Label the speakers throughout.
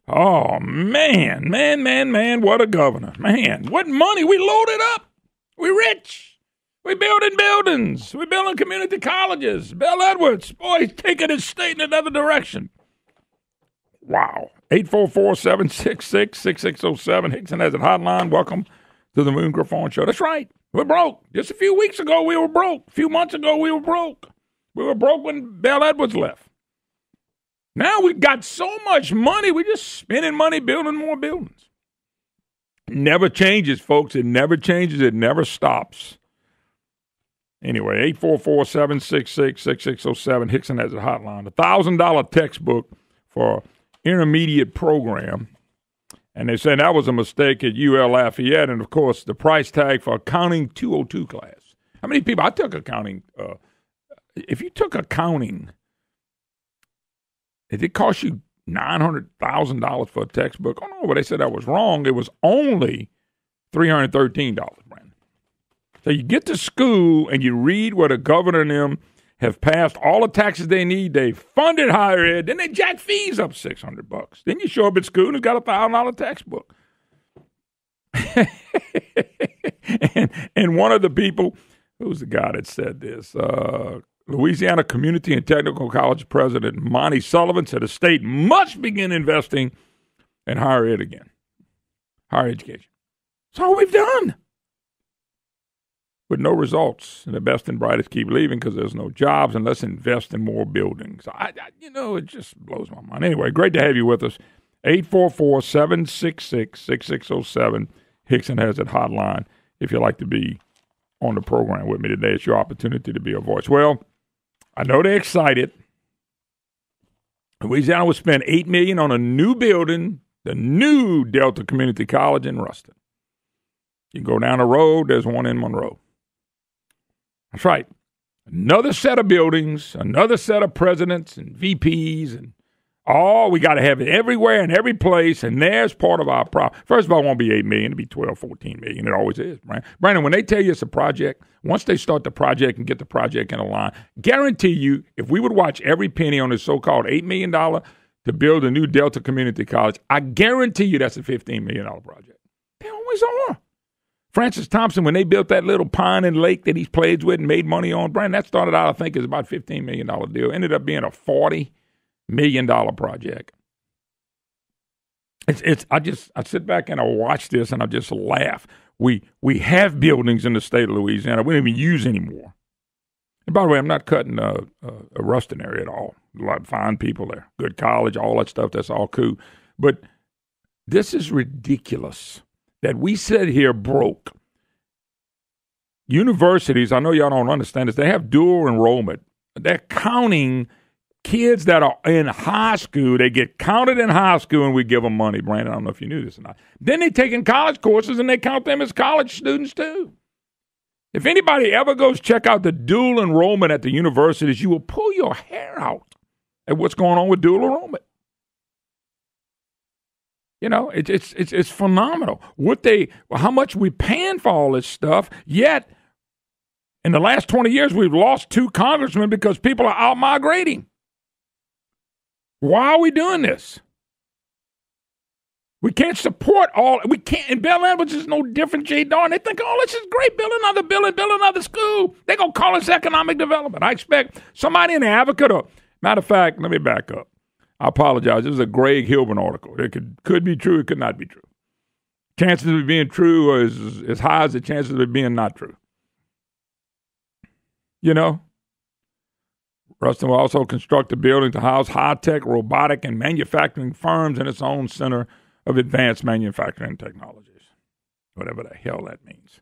Speaker 1: Oh, man, what a governor. Man, what money. We loaded up. We rich. We building buildings. We building community colleges. Bill Edwards, boy, he's taking his state in another direction. Wow. 844-766-6607. Hickson has a hotline. Welcome to the Moon Griffon Show. That's right. We're broke. Just a few weeks ago, we were broke. A few months ago, we were broke. We were broke when Bill Edwards left. Now we've got so much money, we're just spending money building more buildings. It never changes, folks. It never changes. It never stops. Anyway, 844-766-6607. Hickson has a hotline. $1,000 textbook for intermediate program. And they said that was a mistake at UL Lafayette. And, of course, the price tag for accounting 202 class. How many people? I took accounting. If you took accounting, it cost you $900,000 for a textbook. Oh, no, but they said that was wrong. It was only $313, Brandon. So you get to school and you read where the governor and them have passed all the taxes they need. They funded higher ed. Then they jack fees up $600. Then you show up at school and it's got a $1,000 textbook. and one of the people, who's the guy that said this? Louisiana Community and Technical College President Monty Sullivan said the state must begin investing in higher ed again, higher education. That's all we've done. With no results. And the best and brightest keep leaving because there's no jobs and let's invest in more buildings. It just blows my mind. Anyway, great to have you with us. 844-766-6607. Hickson has that hotline. If you'd like to be on the program with me today, it's your opportunity to be a voice. Well, I know they're excited. Louisiana will spend $8 million on a new building, the new Delta Community College in Ruston. You can go down the road, there's one in Monroe. That's right. Another set of buildings, another set of presidents and VPs, and we got to have it everywhere and every place, and there's part of our problem. First of all, it won't be $8 million, it'll be $12, $14 million. It always is, right? Brandon, when they tell you it's a project, once they start the project and get the project in a line, guarantee you, if we would watch every penny on this so-called $8 million to build a new Delta Community College, I guarantee you that's a $15 million project. They always are. Francis Thompson, when they built that little pond and lake that he's played with and made money on, Brandon, that started out, I think, as about a $15 million deal. Ended up being a $40 million project. I sit back and I watch this and I just laugh. We have buildings in the state of Louisiana we don't even use anymore. And by the way, I'm not cutting a Ruston area at all. A lot of fine people there, good college, all that stuff. That's all cool. But this is ridiculous that we sit here broke. Universities, I know y'all don't understand this, they have dual enrollment. They're counting kids that are in high school. They get counted in high school and we give them money. Brandon, I don't know if you knew this or not. Then they take in college courses and they count them as college students too. If anybody ever goes check out the dual enrollment at the universities, you will pull your hair out at what's going on with dual enrollment. You know, it's phenomenal. How much we paying for all this stuff, yet in the last 20 years, we've lost 2 congressmen because people are out migrating. Why are we doing this? We can't support we can't, and Bill Edwards is no different, Jay Darn. They think, this is great, build another building, build another school. They're going to call us economic development. I expect somebody in the Advocate matter of fact, let me back up. I apologize. This is a Greg Hilburn article. It could be true. It could not be true. Chances of it being true are as high as the chances of it being not true. You know? Ruston will also construct a building to house high-tech, robotic, and manufacturing firms in its own center of advanced manufacturing technologies. Whatever the hell that means.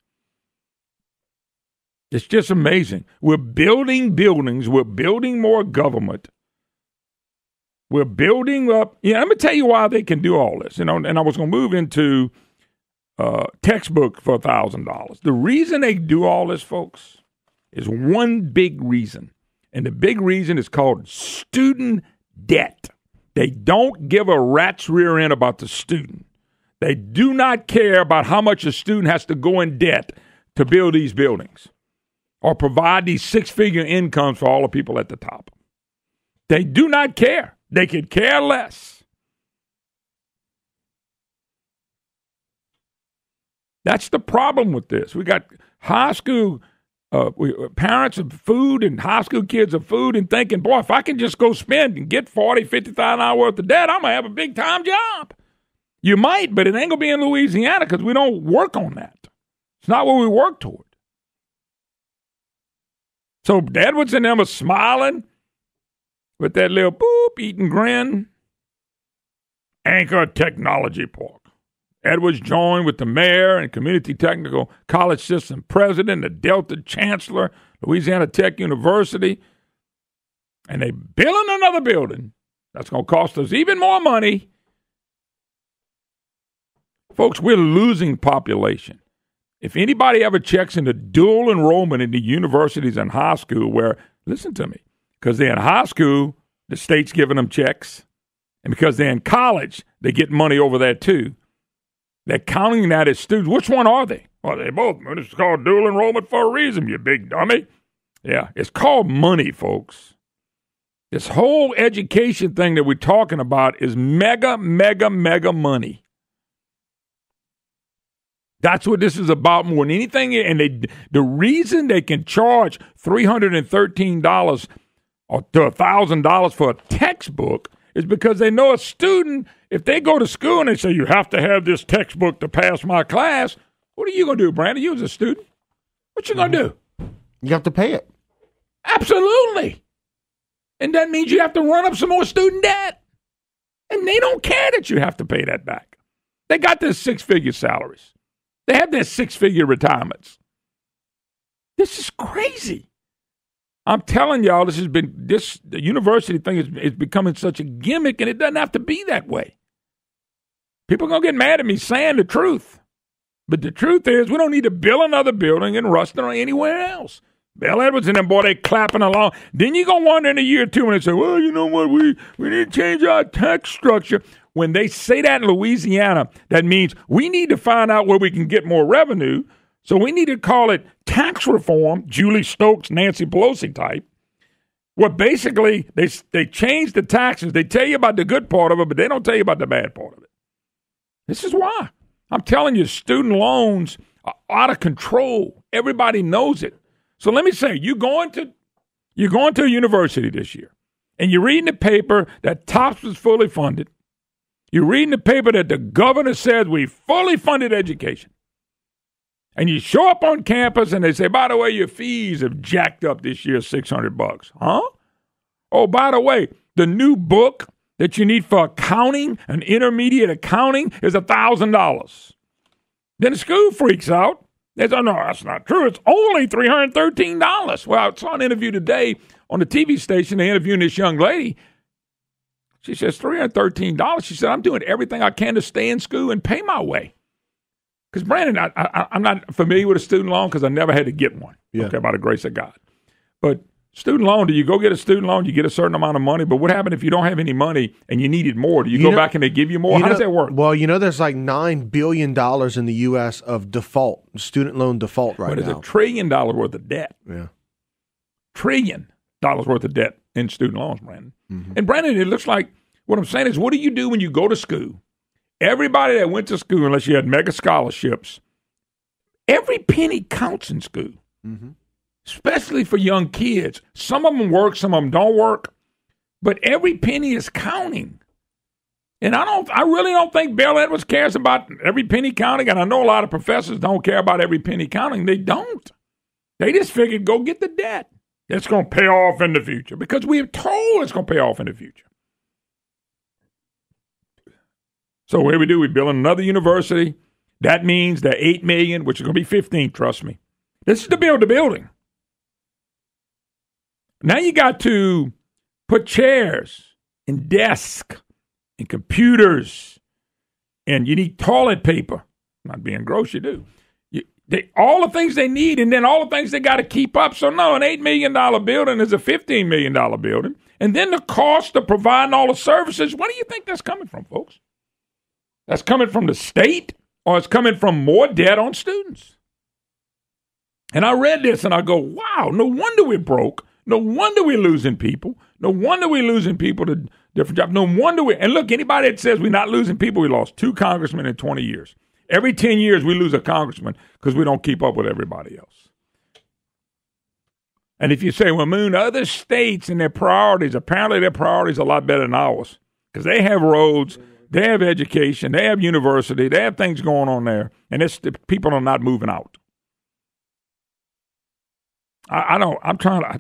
Speaker 1: It's just amazing. We're building buildings. We're building more government. We're building up. Let me tell you why they can do all this. And I was going to move into textbook for $1,000. The reason they do all this, folks, is one big reason. And the big reason is called student debt. They don't give a rat's rear end about the student. They do not care about how much a student has to go in debt to build these buildings or provide these 6-figure incomes for all the people at the top. They do not care. They could care less. That's the problem with this. We got high school parents of food and high school kids of food and thinking, boy, if I can just go spend and get $40,000, $50,000 worth of debt, I'm going to have a big-time job. You might, but it ain't going to be in Louisiana because we don't work on that. It's not what we work toward. So Edwards and them are smiling with that little boop, eating grin. Anchor Technology Park. Edwards joined with the mayor and community technical college system president, the Delta chancellor, Louisiana Tech University, and they building another building that's going to cost us even more money. Folks, we're losing population. If anybody ever checks into dual enrollment in the universities and high school where, listen to me, because they're in high school, the state's giving them checks, and because they're in college, they get money over there too. They're counting that as students. Which one are they? Well, they both. It's called dual enrollment for a reason, you big dummy. Yeah, it's called money, folks. This whole education thing that we're talking about is mega, mega, mega money. That's what this is about more than anything. And the reason they can charge $313 or to $1,000 for a textbook is because they know a student, if they go to school and they say, you have to have this textbook to pass my class, what are you going to do, Brandon? You as a student, what you going to do?
Speaker 2: You have to pay it.
Speaker 1: Absolutely. And that means you have to run up some more student debt. And they don't care that you have to pay that back. They got their six-figure salaries. They have their six-figure retirements. This is crazy. I'm telling y'all, the university thing is becoming such a gimmick, and it doesn't have to be that way. People are going to get mad at me saying the truth. But the truth is, we don't need to build another building in Ruston or anywhere else. Bill Edwards and them, boy, they clapping along. Then you're going to wonder in a year or two when they say, well, you know what, we need to change our tax structure. When they say that in Louisiana, that means we need to find out where we can get more revenue. So we need to call it tax reform, Julie Stokes, Nancy Pelosi type, where basically they change the taxes. They tell you about the good part of it, but they don't tell you about the bad part of it. This is why. I'm telling you, student loans are out of control. Everybody knows it. So let me say, you're going to a university this year, and you're reading the paper that TOPS was fully funded. You're reading the paper that the governor says we fully funded education. And you show up on campus and they say, by the way, your fees have jacked up this year $600. Huh? Oh, by the way, the new book that you need for accounting, an intermediate accounting, is $1,000. Then the school freaks out. They say, no, that's not true. It's only $313. Well, I saw an interview today on the TV station. They're interviewing this young lady. She says, $313. She said, I'm doing everything I can to stay in school and pay my way. Because, Brandon, I'm not familiar with a student loan because I never had to get one, okay, by the grace of God. But student loan, do you go get a student loan, you get a certain amount of money, but what happens if you don't have any money and you needed more? Do you go back and they give you more? How does that work?
Speaker 2: Well, there's like $9 billion in the U.S. of default, student loan default right now.
Speaker 1: But it's $1 trillion worth of debt.
Speaker 2: Yeah.
Speaker 1: $1 trillion worth of debt in student loans, Brandon. Mm-hmm. And, Brandon, it looks like what I'm saying is, what do you do when you go to school? Everybody that went to school, unless you had mega scholarships, every penny counts in school, especially for young kids. Some of them work, some of them don't work, but every penny is counting. And I really don't think Bill Edwards cares about every penny counting, and I know a lot of professors don't care about every penny counting. They don't. They just figured, go get the debt. It's going to pay off in the future because we are told it's going to pay off in the future. So what do? We build another university. That means that $8 million, which is going to be 15, trust me. This is to build the building. Now you got to put chairs and desks and computers, and you need toilet paper. Not being gross, you do. All the things they need, and then all the things they got to keep up. So no, an $8 million building is a $15 million building. And then the cost of providing all the services, where do you think that's coming from, folks? That's coming from the state, or it's coming from more debt on students. And I read this and I go, wow, no wonder we're broke. No wonder we're losing people. No wonder we're losing people to different jobs. No wonder and look, anybody that says we're not losing people, we lost 2 congressmen in 20 years. Every 10 years, we lose a congressman because we don't keep up with everybody else. And if you say, well, Moon, other states and their priorities, apparently their priorities are a lot better than ours because they have roads, they have education, they have university, they have things going on there, and people are not moving out.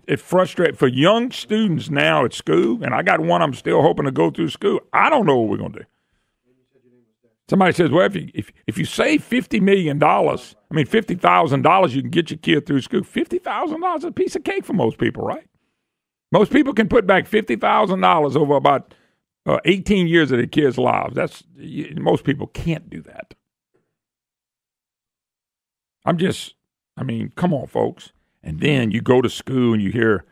Speaker 1: It's frustrating for young students now at school, and I got one I'm still hoping to go through school. I don't know what we're going to do. Somebody says, well, if you save $50 million, $50,000, you can get your kid through school. $50,000 is a piece of cake for most people, right? Most people can put back $50,000 over about 18 years of their kids' lives. Most people can't do that. Come on, folks. And then you go to school and you hear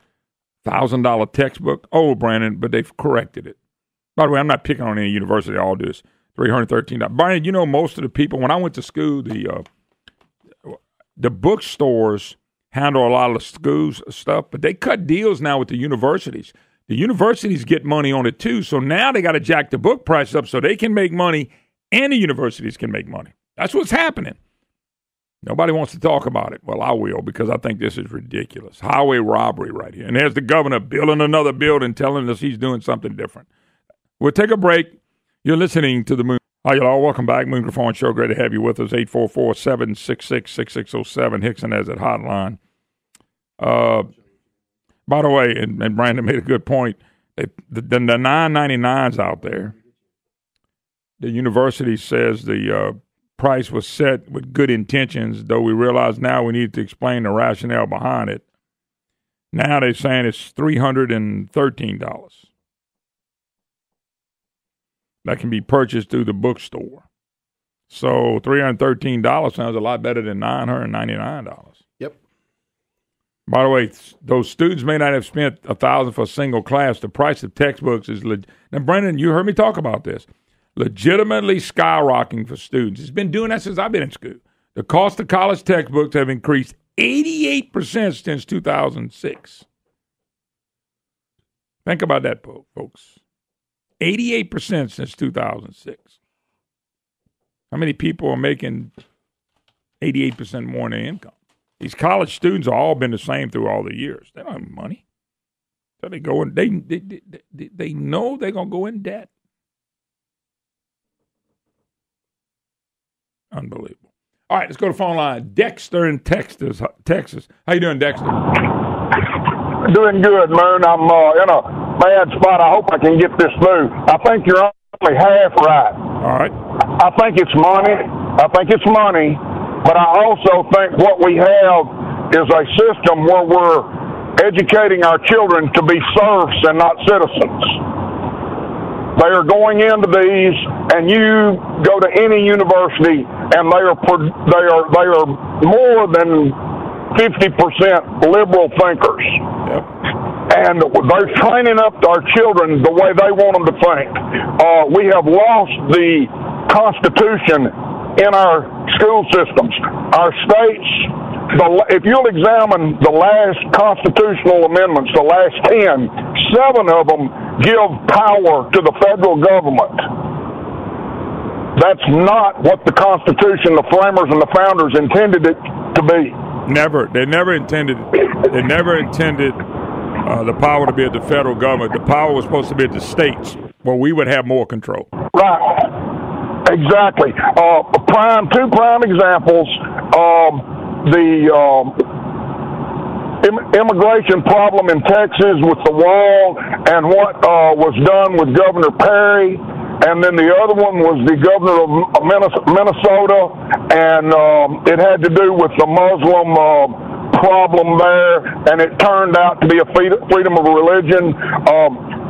Speaker 1: $1,000 textbook. Oh, Brandon, but they've corrected it. By the way, I'm not picking on any university. I'll do this. $313. Brandon, most of the people, when I went to school, the bookstores handle a lot of the schools stuff, but they cut deals now with the universities. The universities get money on it too, so now they got to jack the book price up so they can make money and the universities can make money. That's what's happening. Nobody wants to talk about it. Well, I will because I think this is ridiculous. Highway robbery right here. And there's the governor building another building telling us he's doing something different. We'll take a break. You're listening to the Moon. Hi, y'all. Welcome back. Moon Griffon Show. Great to have you with us. 844-766-6607. Hickson has that hotline. By the way, and Brandon made a good point, the 999s out there, the university says the price was set with good intentions, though we realize now we need to explain the rationale behind it. Now they're saying it's $313. That can be purchased through the bookstore. So $313 sounds a lot better than $999.
Speaker 2: Yep.
Speaker 1: By the way, those students may not have spent $1,000 for a single class. The price of textbooks is now, Brendan, you heard me talk about this. Legitimately skyrocketing for students. It's been doing that since I've been in school. The cost of college textbooks have increased 88% since 2006. Think about that, folks. 88% since 2006. How many people are making 88% more in their income? These college students have all been the same through all the years. They don't have money. So they go and they know they're going to go in debt. Unbelievable. All right, let's go to phone line. Dexter in Texas. How you doing, Dexter?
Speaker 3: Doing good, Moon. I'm in a bad spot. I hope I can get this through. I think you're only half right.
Speaker 1: All right.
Speaker 3: I think it's money. But I also think what we have is a system where we're educating our children to be serfs and not citizens. They are going into these, and you go to any university, and they are more than 50% liberal thinkers.
Speaker 1: Yep.
Speaker 3: And they're training up our children the way they want them to think. We have lost the Constitution in our school systems. Our states, if you'll examine the last constitutional amendments, the last 10, 7 of them give power to the federal government. That's not what the Constitution, the framers, and the founders intended it to be.
Speaker 1: Never. They never intended it. They never intended the power to be at the federal government. The power was supposed to be at the states, where we would have more control.
Speaker 3: Right. Exactly. Two prime examples. The immigration problem in Texas with the wall and what was done with Governor Perry. And then the other one was the governor of Minnesota, and it had to do with the Muslim problem there, and it turned out to be a freedom of religion.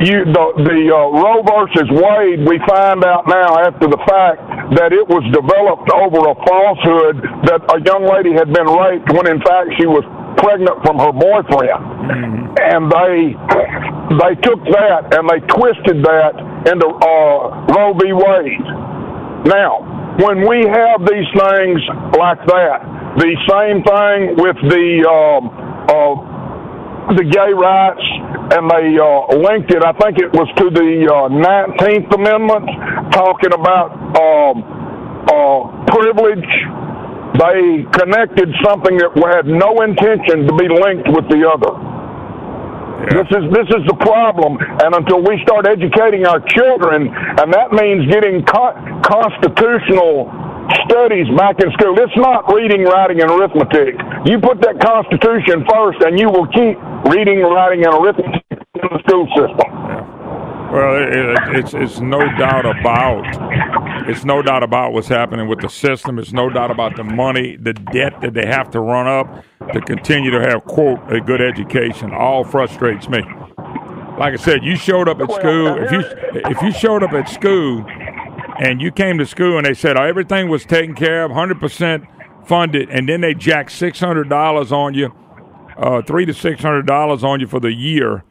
Speaker 3: The Roe versus Wade, we find out now after the fact that it was developed over a falsehood that a young lady had been raped when in fact she was pregnant from her boyfriend. Mm-hmm. And they took that and they twisted that into Roe v. Wade. Now, when we have these things like that, the same thing with the gay rights, and they linked it, I think it was to the 19th Amendment, talking about privilege, they connected something that had no intention to be linked with the other. Yeah. This is the problem, and until we start educating our children, and that means getting constitutional studies back in school. It's not reading, writing, and arithmetic. You put that Constitution first, and you will keep reading, writing, and arithmetic in the school system.
Speaker 1: Yeah. Well, it's no doubt about. It's no doubt about what's happening with the system. It's no doubt about the money, the debt that they have to run up to continue to have, quote, a good education. All frustrates me. Like I said, you showed up at school. If you showed up at school and you came to school and they said everything was taken care of, 100% funded, and then they jacked $600 on you, $300 to $600 on you for the year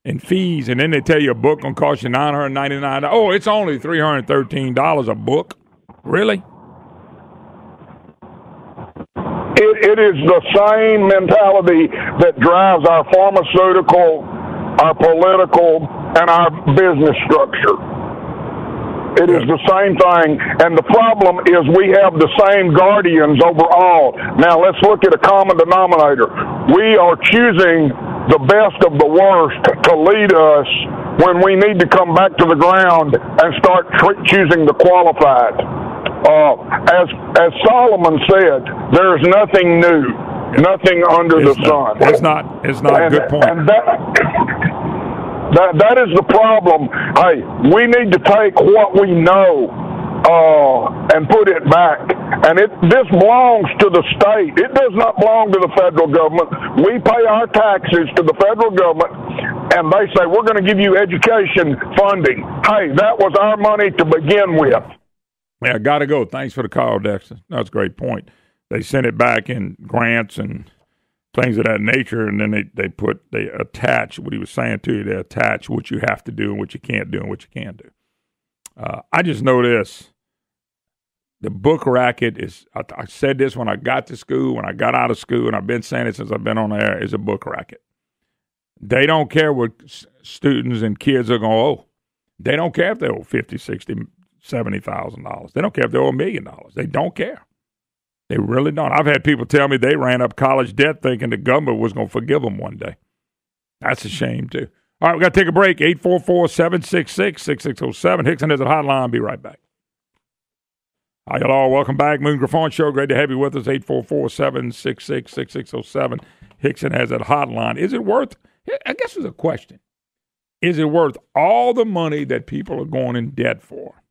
Speaker 1: in fees, and then they tell you a book gonna cost you $999. Oh, it's only $313 a book. Really?
Speaker 3: It is the same mentality that drives our pharmaceutical, our political, and our business structure. It is the same thing, and the problem is we have the same guardians over all. Now, let's look at a common denominator. We are choosing the best of the worst to lead us when we need to come back to the ground and start choosing the qualified. As Solomon said, there is nothing new, nothing under the sun.
Speaker 1: It's not a good point.
Speaker 3: And that is the problem. Hey, we need to take what we know and put it back. And this belongs to the state. It does not belong to the federal government. We pay our taxes to the federal government, and they say, we're going to give you education funding. Hey, that was our money to begin with.
Speaker 1: Yeah, got to go. Thanks for the call, Dexter. That's a great point. They sent it back in grants and things of that nature, and then they attach what he was saying to you. They attach what you have to do and what you can't do and what you can do. I just know this. The book racket is, I said this when I got to school, when I got out of school, and I've been saying it since I've been on the air, is a book racket. They don't care what students and kids are going to owe. They don't care if they owe $50,000, $60,000, $70,000. They don't care if they owe $1 million. They don't care. They really don't. I've had people tell me they ran up college debt thinking the government was going to forgive them one day. That's a shame, too. All right, we got to take a break. 844-766-6607. Hickson has a hotline. Be right back. Hi, y'all. Welcome back. Moon Griffon Show. Great to have you with us. 844-766-6607. Hickson has that hotline. Is it worth, I guess there's a question. Is it worth all the money that people are going in debt for?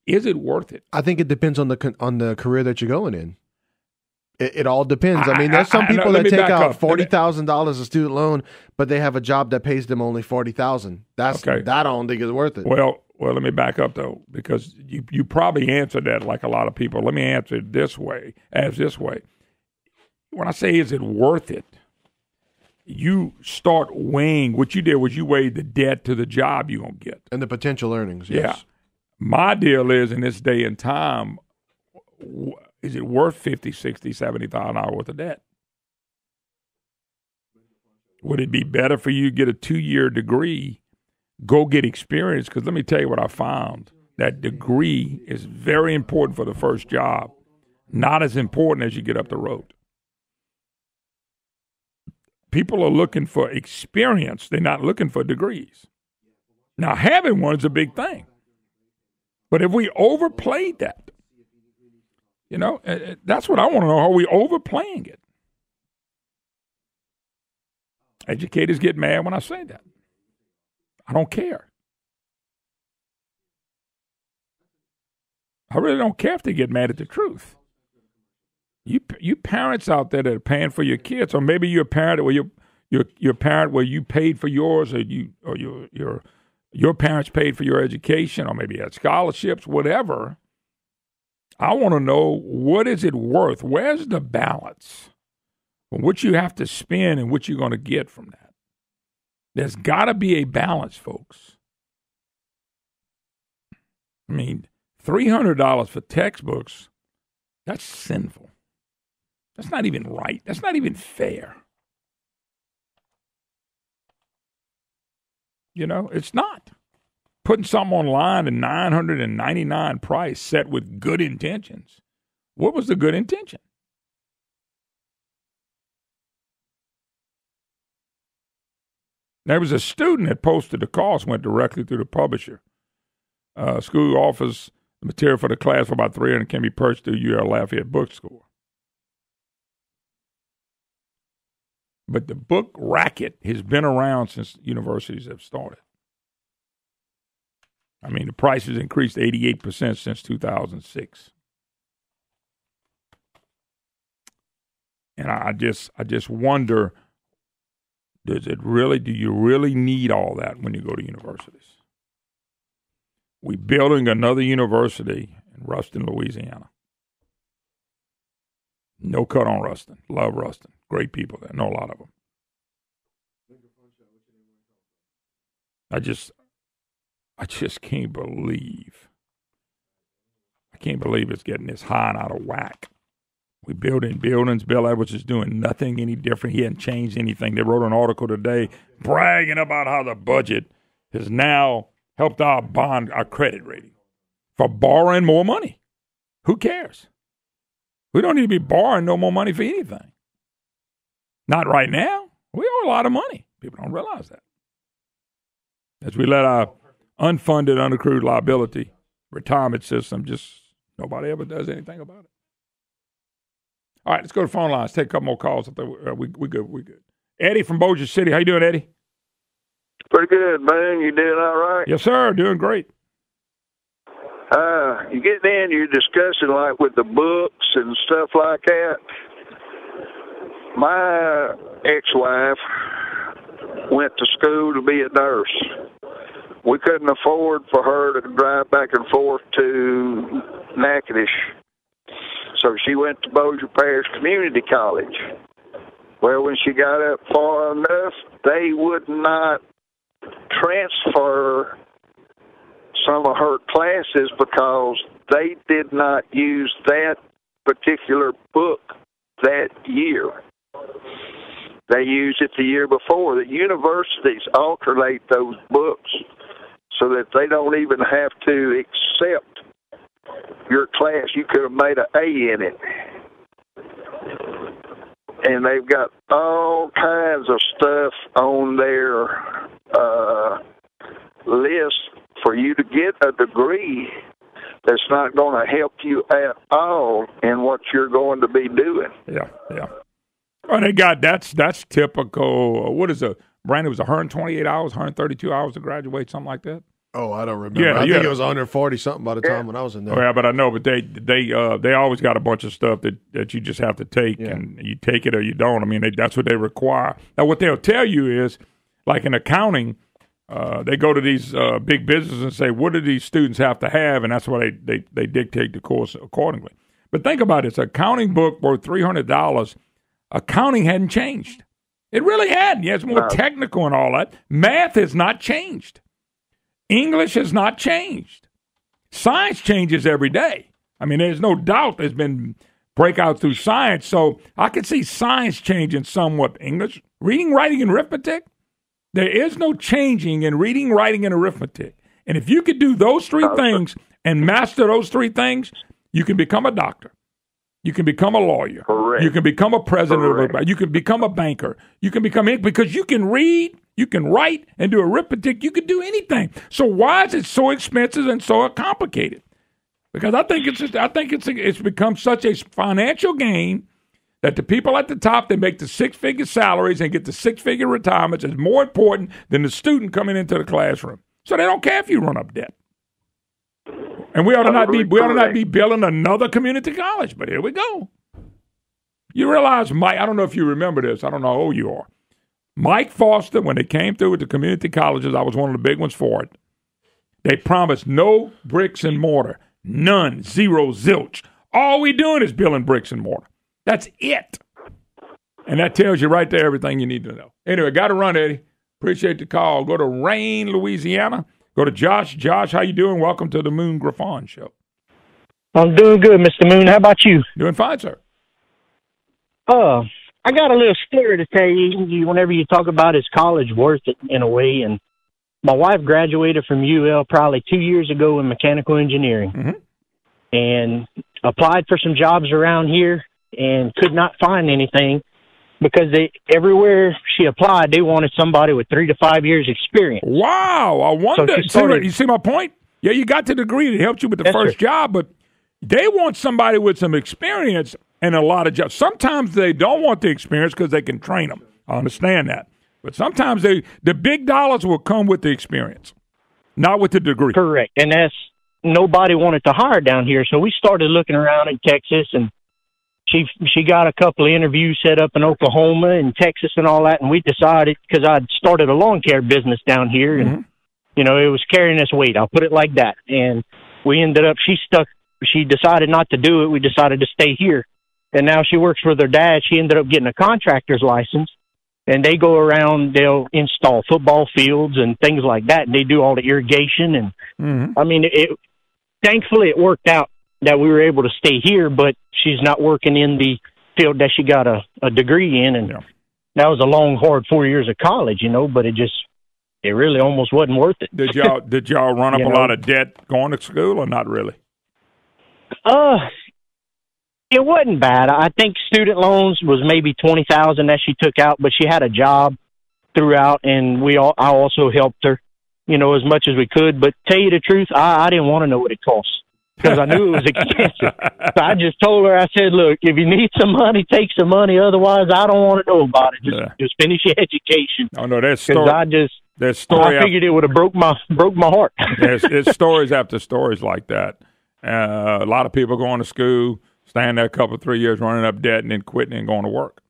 Speaker 1: Is it worth it?
Speaker 2: I think it depends on the career that you're going in. It all depends. I mean, there's some people that take out $40,000 a student loan, but they have a job that pays them only $40,000. That I don't think is worth it.
Speaker 1: Well, let me back up though, because you probably answered that like a lot of people. Let me answer it this way. When I say is it worth it, you start weighing what you did was you weighed the debt to the job you're gonna get
Speaker 2: and the potential earnings. Yes.
Speaker 1: Yeah. My deal is in this day and time, is it worth $50,000, $60,000, $70,000 worth of debt? Would it be better for you to get a 2-year degree, go get experience? Because let me tell you what I found. That degree is very important for the first job, not as important as you get up the road. People are looking for experience. They're not looking for degrees. Now, having one is a big thing. But if we overplayed that, that's what I want to know. Are we overplaying it? Educators get mad when I say that. I don't care. I really don't care if they get mad at the truth. You parents out there that are paying for your kids, or maybe you're a parent where you're parent where you paid for yours, or your parents paid for your education, or maybe you had scholarships, whatever. I want to know, what is it worth? Where's the balance from what you have to spend and what you're going to get from that? There's got to be a balance, folks. I mean, $300 for textbooks, that's sinful. That's not even right. That's not even fair. It's not. Putting something online at $999 price set with good intentions. What was the good intention? There was a student that posted the cost, went directly to the publisher. School offers the material for the class for about $300 can be purchased through UL Lafayette Bookstore. But the book racket has been around since universities have started. I mean, the price has increased 88% since 2006. And I just wonder, do you really need all that when you go to universities? We're building another university in Ruston, Louisiana. No cut on Ruston. Love Ruston. Great people there. Know a lot of them. I just can't believe. I can't believe it's getting this high and out of whack. We building buildings. Bill Edwards is doing nothing any different. He hasn't changed anything. They wrote an article today bragging about how the budget has now helped our credit rating for borrowing more money. Who cares? We don't need to be borrowing no more money for anything. Not right now. We owe a lot of money. People don't realize that. As we let our unfunded, unaccrued liability retirement system, just nobody ever does anything about it. All right, let's go to phone lines. Take a couple more calls. We good. We good. Eddie from Bossier City. How you doing, Eddie?
Speaker 4: Pretty good, man. You doing all right?
Speaker 1: Yes, sir. Doing great.
Speaker 4: You get in, you're discussing like with the books and stuff like that. My ex-wife went to school to be a nurse. We couldn't afford for her to drive back and forth to Natchitoches. So she went to Bossier Parish Community College. Well, when she got up far enough, they would not transfer some of her classes because they did not use that particular book that year. They used it the year before. The universities alternate those books so that they don't even have to accept your class. You could have made an A in it. And they've got all kinds of stuff on their list for you to get a degree that's not going to help you at all in what you're going to be doing.
Speaker 1: Yeah. Oh, they got that's typical. What is it? Brandon, was 128 hours, 132 hours to graduate, something like that.
Speaker 2: Oh, I don't remember. I think it was 140 something by the time when I was in there.
Speaker 1: Oh, yeah, but I know. But they always got a bunch of stuff that you just have to take, and you take it or you don't. I mean, that's what they require. Now, what they'll tell you is, like in accounting, they go to these big businesses and say, what do these students have to have? And that's why they dictate the course accordingly. But think about it. It's an accounting book worth $300. Accounting hadn't changed. It really hadn't. Yeah, it's more technical and all that. Math has not changed. English has not changed. Science changes every day. I mean, there's no doubt there's been breakouts through science. So I could see science changing somewhat. English, reading, writing, and arithmetic. There is no changing in reading, writing, and arithmetic. And if you could do those three things and master those three things, you can become a doctor. You can become a lawyer.
Speaker 4: Correct.
Speaker 1: You can become a president. You can become a banker. You can become it because you can read, you can write, and do arithmetic. You can do anything. So why is it so expensive and so complicated? Because I think it's become such a financial gain that the people at the top that make the six-figure salaries and get the six-figure retirements is more important than the student coming into the classroom. So they don't care if you run up debt. And we ought to not be building another community college, but here we go. You realize, Mike, I don't know if you remember this. I don't know how old you are. Mike Foster, when they came through with the community colleges, I was one of the big ones for it. They promised no bricks and mortar, none, zero, zilch. All we doing is building bricks and mortar. That's it. And that tells you right there everything you need to know. Anyway, got to run, Eddie. Appreciate the call. Go to Rain, Louisiana. Go to Josh. Josh, how you doing? Welcome to the Moon Griffon Show.
Speaker 5: I'm doing good, Mr. Moon. How about you?
Speaker 1: Doing fine, sir.
Speaker 5: I got a little story to tell you whenever you talk about is college worth it in a way. And my wife graduated from UL probably 2 years ago in mechanical engineering. Mm-hmm. and applied for some jobs around here and could not find anything because everywhere she applied, they wanted somebody with 3 to 5 years experience.
Speaker 1: Wow. I wonder. You see my point? Yeah, you got the degree. It helped you with the first job, but they want somebody with some experience and a lot of jobs. Sometimes they don't want the experience because they can train them. I understand that. But sometimes the big dollars will come with the experience, not with the degree.
Speaker 5: Correct. And nobody wanted to hire down here. So we started looking around in Texas, and she got a couple of interviews set up in Oklahoma and Texas and all that. And we decided, because I'd started a lawn care business down here, and, it was carrying us weight. I'll put it like that. And we ended up, she decided not to do it. We decided to stay here. And now she works with her dad. She ended up getting a contractor's license. And they go around, they'll install football fields and things like that. And they do all the irrigation. And, I mean, thankfully it worked out that we were able to stay here, but she's not working in the field that she got a degree in. And that was a long, hard 4 years of college, but it really almost wasn't worth it.
Speaker 1: Did y'all run up a lot of debt going to school or not really?
Speaker 5: It wasn't bad. I think student loans was maybe $20,000 that she took out, but she had a job throughout, and I also helped her, as much as we could. But tell you the truth, I didn't want to know what it cost because I knew it was expensive. So I just told her, I said, look, if you need some money, take some money. Otherwise, I don't want to know about it. Just finish your education.
Speaker 1: Oh no, that story.
Speaker 5: I figured it would have broke my heart.
Speaker 1: There's stories after stories like that. A lot of people going to school, staying there a couple, 3 years, running up debt, and then quitting and going to work.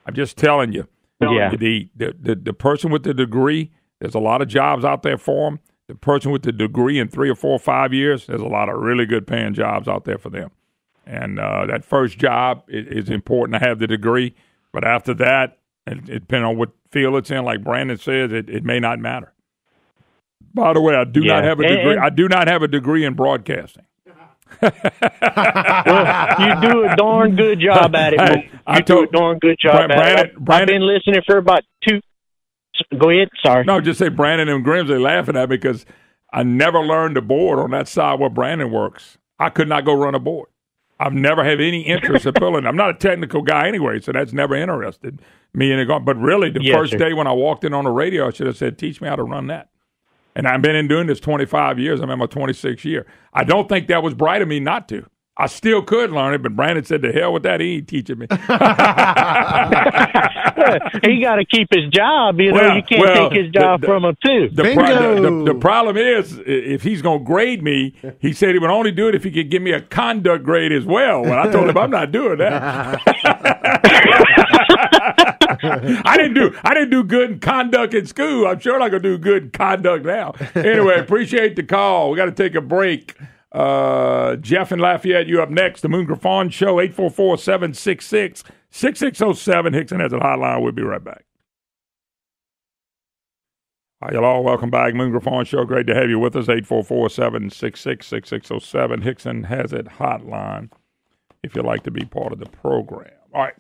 Speaker 1: I'm just telling you.
Speaker 5: Yeah.
Speaker 1: The person with the degree, there's a lot of jobs out there for them. The person with the degree in 3 or 4 or 5 years, there's a lot of really good paying jobs out there for them. And that first job is important to have the degree. But after that, it depending on what field it's in, like Brandon says, it may not matter. By the way, I do not have a degree. I do not have a degree in broadcasting.
Speaker 5: Well, you do a darn good job at it.
Speaker 1: Hey,
Speaker 5: you do a darn good job at it. I've been listening for about 2. Go ahead. Sorry.
Speaker 1: No, just say Brandon and Grimsley laughing at me because I never learned to board on that side where Brandon works. I could not go run a board. I've never had any interest in pulling. I'm not a technical guy anyway, so that's never interested me in it. But really, the first day when I walked in on the radio, I should have said, teach me how to run that. And I've been doing this 25 years. I'm in my 26th year. I don't think that was bright of me not to. I still could learn it, but Brandon said, to hell with that. He ain't teaching me.
Speaker 5: He got to keep his job. You can't take his job from him, too.
Speaker 1: The problem is, if he's going to grade me, he said he would only do it if he could give me a conduct grade as well. Well, I told him I'm not doing that. I didn't do good in conduct in school. I'm sure I can do good in conduct now. Anyway, appreciate the call. We got to take a break. Jeff and Lafayette, you up next. The Moon Griffon Show, 844-766-6607. Hickson has a hotline. We'll be right back. Hi, y'all. Welcome back. Moon Griffon Show. Great to have you with us. 844-766-6607. Hickson has it hotline if you'd like to be part of the program. All right.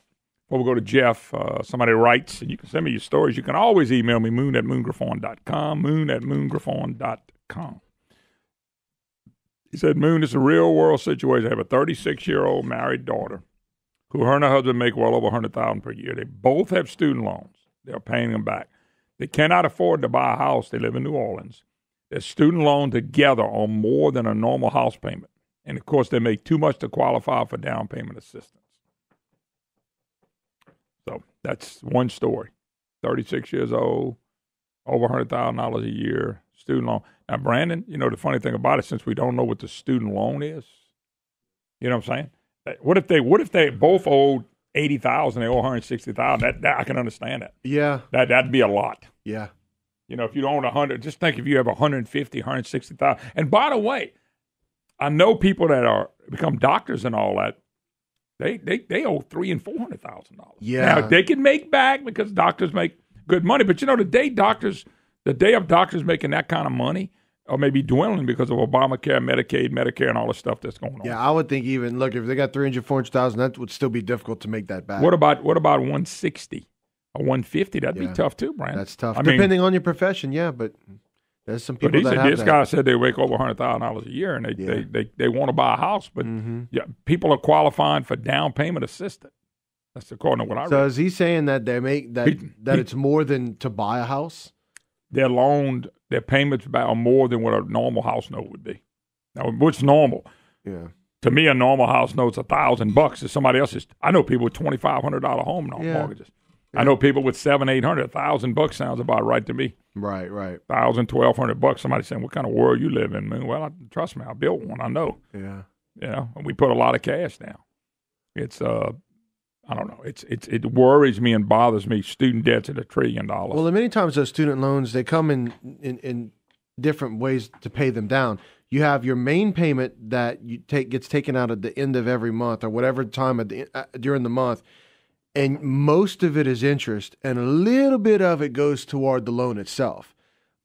Speaker 1: Before we go to Jeff, somebody writes, and you can send me your stories. You can always email me, moon@moongriffon.com, moon@moongriffon.com. He said, Moon, it's a real-world situation. I have a 36-year-old married daughter who her and her husband make well over $100,000 per year. They both have student loans. They're paying them back. They cannot afford to buy a house. They live in New Orleans. Their student loan together are more than a normal house payment. And, of course, they make too much to qualify for down payment assistance. So that's one story. 36 years old, over $100,000 a year, student loan. Now, Brandon, the funny thing about it, since we don't know what the student loan is, you know what I'm saying? What if they both owed $80,000, they owe $160,000? That I can understand that.
Speaker 2: Yeah,
Speaker 1: that'd be a lot.
Speaker 2: Yeah,
Speaker 1: if you own $100, just think if you have $150,000, $160,000. And by the way, I know people that become doctors and all that. They owe $300,000 and $400,000.
Speaker 2: Yeah,
Speaker 1: now they can make back because doctors make good money. But the day of doctors making that kind of money, or maybe dwindling because of Obamacare, Medicaid, Medicare, and all the stuff that's going on.
Speaker 2: Yeah, I would think even if they got $300,000, $400,000, that would still be difficult to make that back.
Speaker 1: What about 160 or 150? That'd be tough too, Brandon.
Speaker 2: That's tough, depending on your profession. Yeah, but There's some people that have
Speaker 1: this guy said they make over $100,000 a year, and they want to buy a house, but people are qualifying for down payment assistance. That's according to what I read.
Speaker 2: So is he saying that they make that it's more than to buy a house?
Speaker 1: Their payments are more than what a normal house note would be. Now, what's normal?
Speaker 2: Yeah.
Speaker 1: To me, a normal house note's $1,000. To somebody else's, I know people with $2,500 home mortgages. Yeah. I know people with $700-800. $1,000 sounds about right to me.
Speaker 2: Right.
Speaker 1: $1,000-1,200. Somebody saying, "What kind of world you live in?" Man, well, trust me, I built one. I know.
Speaker 2: Yeah.
Speaker 1: And we put a lot of cash down. It's I don't know. It worries me and bothers me. Student debt's at $1 trillion.
Speaker 2: Well, and many times those student loans, they come in different ways to pay them down. You have your main payment that gets taken out at the end of every month or whatever time during the month, and most of it is interest, and a little bit of it goes toward the loan itself.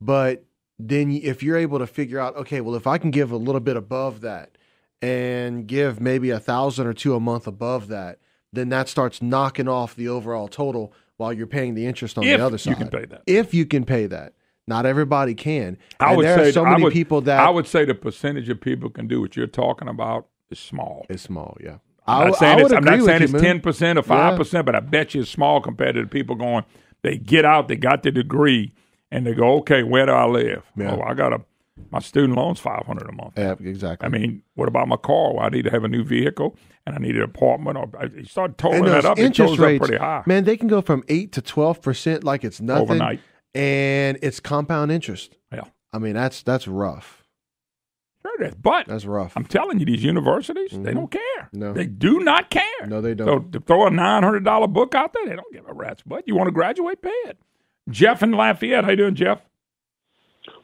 Speaker 2: But then if you're able to figure out, okay, well, if I can give a little bit above that and give maybe $1,000 or $2,000 a month above that, then that starts knocking off the overall total while you're paying the interest on the other side.
Speaker 1: If you can pay that.
Speaker 2: If you can pay that. Not everybody can.
Speaker 1: I would
Speaker 2: say
Speaker 1: the percentage of people can do what you're talking about is small.
Speaker 2: It's small, yeah.
Speaker 1: I'm not saying it's 10% or 5%, but I bet you it's small compared to the people going, they get out, they got the degree, and they go, okay, where do I live?
Speaker 2: Yeah.
Speaker 1: Oh, my student loan's $500 a month.
Speaker 2: Yeah, exactly.
Speaker 1: I mean, what about my car? Well, I need to have a new vehicle, and I need an apartment. Or you start totaling that up, it goes up pretty high.
Speaker 2: Man, they can go from 8 to 12% like it's nothing.
Speaker 1: Overnight.
Speaker 2: And it's compound interest.
Speaker 1: Yeah.
Speaker 2: I mean, that's rough.
Speaker 1: Sure it is. But
Speaker 2: that's rough.
Speaker 1: I'm telling you, these universities, they don't care.
Speaker 2: No.
Speaker 1: They do not care.
Speaker 2: No, they don't.
Speaker 1: So to throw a $900 book out there, they don't give a rat's butt. You want to graduate, pay it. Jeff in Lafayette. How you doing, Jeff?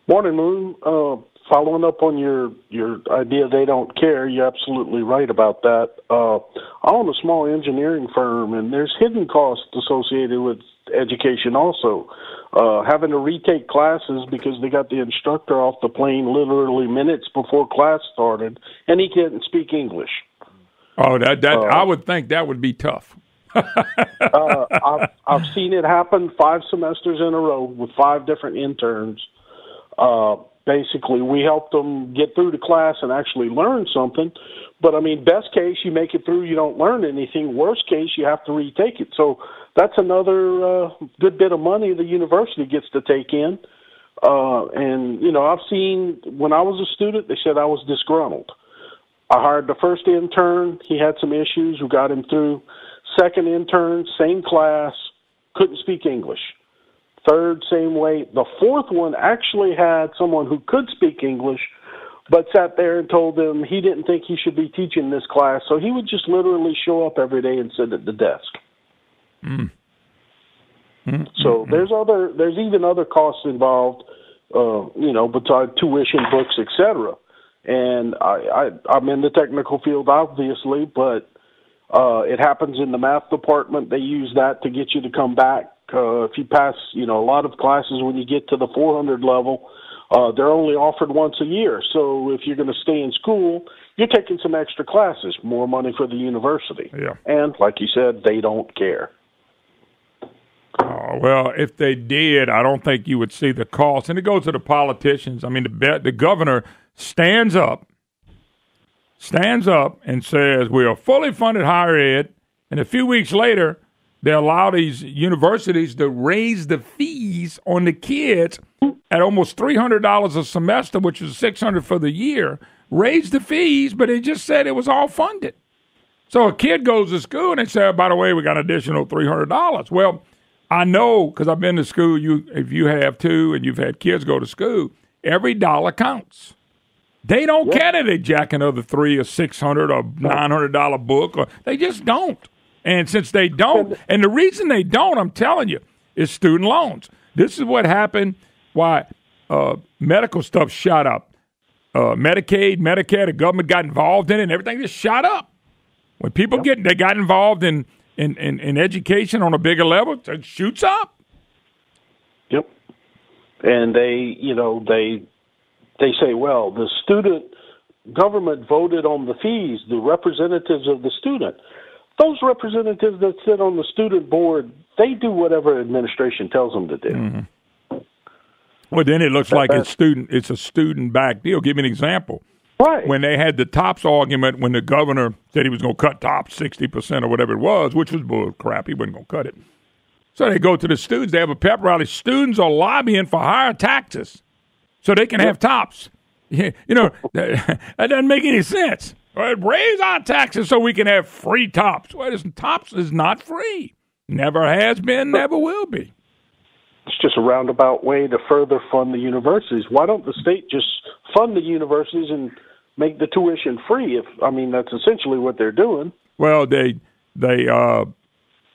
Speaker 6: Morning, Moon. Following up on your idea they don't care, you're absolutely right about that. I own a small engineering firm, and there's hidden costs associated with education also. Having to retake classes because they got the instructor off the plane literally minutes before class started, and he can't speak English.
Speaker 1: Oh, I would think that would be tough.
Speaker 6: I've seen it happen 5 semesters in a row with 5 different interns. Basically, we helped them get through the class and actually learn something. But, I mean, best case, you make it through, you don't learn anything. Worst case, you have to retake it. So that's another good bit of money the university gets to take in. And, you know, I've seen when I was a student, they said I was disgruntled. I hired the first intern. He had some issues. We got him through. Second intern, same class, couldn't speak English. Third, same way. The fourth one actually had someone who could speak English, but sat there and told him he didn't think he should be teaching this class, so he would just literally show up every day and sit at the desk. So there's even other costs involved, besides tuition, books, etc. And I'm in the technical field, obviously, but it happens in the math department. They use that to get you to come back. If you pass, a lot of classes when you get to the 400 level, they're only offered once a year. So if you're going to stay in school, you're taking some extra classes, more money for the university.
Speaker 1: Yeah.
Speaker 6: And like you said, they don't care.
Speaker 1: Well, if they did, I don't think you would see the cost. And it goes to the politicians. I mean, the governor stands up and says, we are fully funded higher ed. And a few weeks later, they allow these universities to raise the fees on the kids at almost $300 a semester, which is $600 for the year. Raise the fees, but they just said it was all funded. So a kid goes to school and they say, by the way, we got an additional $300. Well, I know because I've been to school. If you have too, and you've had kids go to school, every dollar counts. They don't care that they jack another $300 or $600 or $900 book, or they just don't. And since they don't, and the reason they don't, I'm telling you, is student loans. This is what happened. Why medical stuff shot up. Medicaid, Medicare, the government got involved in it, and everything just shot up. When people they got involved in education on a bigger level, it shoots up.
Speaker 6: Yep. And they say, well, the student government voted on the fees, the representatives of the student. Those representatives that sit on the student board, they do whatever administration tells them to do.
Speaker 1: Mm-hmm. Well, then it looks like it's a student-backed deal. Give me an example.
Speaker 6: Right.
Speaker 1: When they had the TOPS argument, when the governor said he was going to cut TOPS 60% or whatever it was, which was bull crap, he wasn't going to cut it. So they go to the students. They have a pep rally. Students are lobbying for higher taxes so they can have TOPS. You know, that doesn't make any sense. Raise our taxes so we can have free TOPS. Well, TOPS is not free. Never has been, never will be.
Speaker 6: It's just a roundabout way to further fund the universities. Why don't the state just fund the universities and make the tuition free? That's essentially what they're doing.
Speaker 1: Well,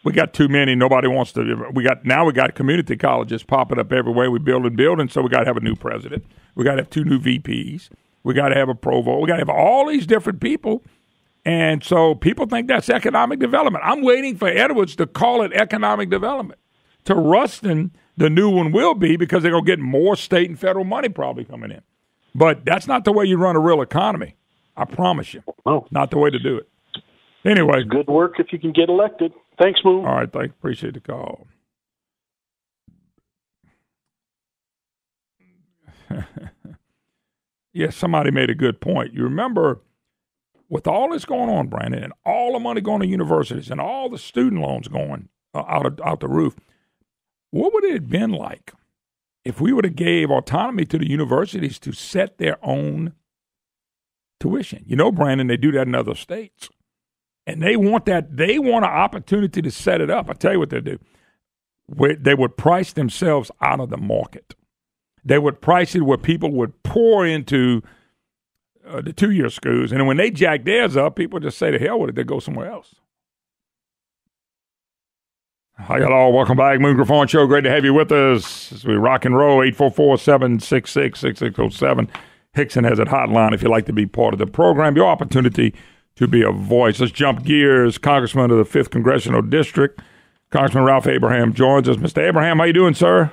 Speaker 1: we got too many. Nobody wants to. We got community colleges popping up everywhere. We building, so we got to have a new president. We got to have 2 new VPs. We got to have a provost. We got to have all these different people. And so people think that's economic development. I'm waiting for Edwards to call it economic development. To Ruston, the new one will be, because they're going to get more state and federal money probably coming in. But that's not the way you run a real economy. I promise you.
Speaker 6: Oh.
Speaker 1: Not the way to do it. Anyway.
Speaker 6: It's good work if you can get elected. Thanks, Moon.
Speaker 1: All right, thanks. Appreciate the call. Yes, somebody made a good point. You remember, with all this going on, Brandon, and all the money going to universities and all the student loans going out the roof, what would it have been like if we would have gave autonomy to the universities to set their own tuition? You know, Brandon, they do that in other states. And they want that. They want an opportunity to set it up. I tell you what they do. They would price themselves out of the market. They would price it where people would pour into the 2-year schools. And then when they jack theirs up, people just say, to hell with it, they go somewhere else. Hi, hello. Welcome back. Moon Griffon Show. Great to have you with us as we rock and roll. 844-766-6607. Hickson has a hotline if you'd like to be part of the program. Your opportunity to be a voice. Let's jump gears. Congressman of the 5th Congressional District, Congressman Ralph Abraham joins us. Mr. Abraham, how you doing, sir?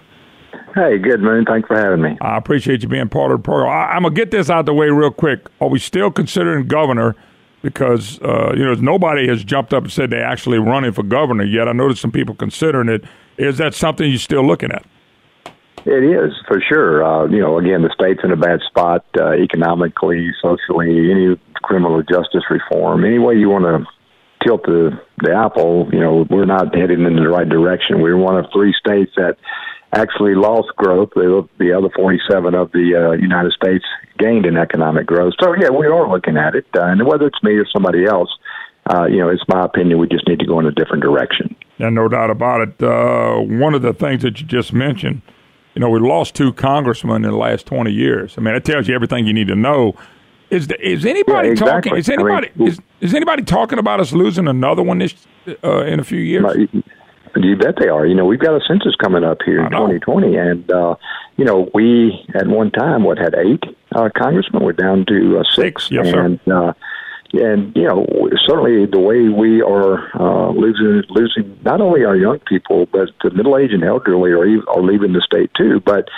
Speaker 7: Hey, good, Moon. Thanks for having me.
Speaker 1: I appreciate you being part of the program. I'm going to get this out the way real quick. Are we still considering governor? Because, nobody has jumped up and said they're actually running for governor yet. I noticed some people considering it. Is that something you're still looking at?
Speaker 7: It is, for sure. Again, the state's in a bad spot economically, socially, any criminal justice reform. Any way you want to tilt the apple, we're not heading in the right direction. We're one of 3 states that actually lost growth. The other 47 of the United States gained in economic growth. So, yeah, we are looking at it. And whether it's me or somebody else, it's my opinion we just need to go in a different direction.
Speaker 1: Yeah, no doubt about it. One of the things that you just mentioned, we lost 2 congressmen in the last 20 years. I mean, it tells you everything you need to know. Is anybody talking? Is anybody talking about us losing another one in a few years?
Speaker 7: You bet they are. We've got a census coming up here in 2020, and we at one time had 8 congressmen. We're down to 6.
Speaker 1: Yes, sir.
Speaker 7: And certainly the way we are losing not only our young people, but the middle-aged and elderly are leaving the state too. But